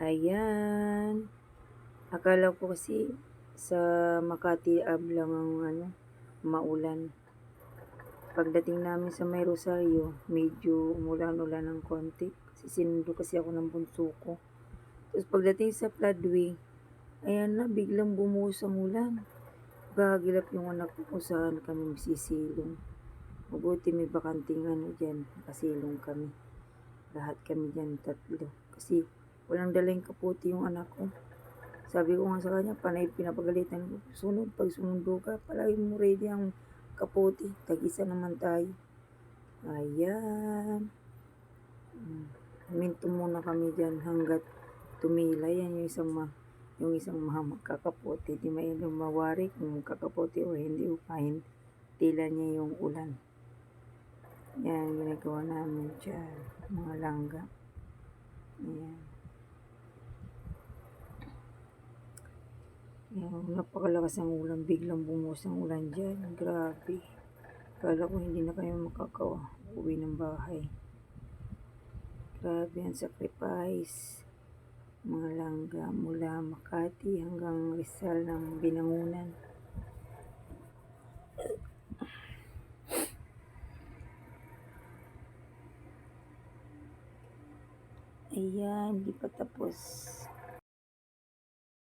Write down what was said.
Ayan. Akala ko kasi sa Makati lang ang maulan. Pagdating namin sa May Rosario, medyo umulan-ulan ng konti. Kasi sinundo kasi ako ng bunso ko. Tapos pagdating sa Floodway, ayan na, biglang bumuhos ang ulan. Gagilap yung anak ko kung saan kami sisilong. Mabuti may bakanting dyan, nakasilong kami. Lahat kami dyan, tatlo. Kasi walang dalang kaputi yung anak ko. Sabi ko nga sa kanya, panay pinapagalitan ko. Sunod, pag sumundo ka, palagi mo ready ang kaputi. Tag-isa naman tayo. Ayan. Minto muna kami dyan hanggat tumila. Yan yung isang magkakapote. Di may lumawari kung magkakapote o hindi o kain. Tila niya yung ulan. Yan, ginagawa namin dyan. Mga langga. Ayan. Yan, napakalakas ang ulan. Biglang bumuhos ang ulan dyan. Grabe. Kala ko hindi na kayo uwi ng bahay. Grabe ang sacrifice. Mga langga mula Makati hanggang Rizal ng Binangunan. Ayan, hindi pa tapos.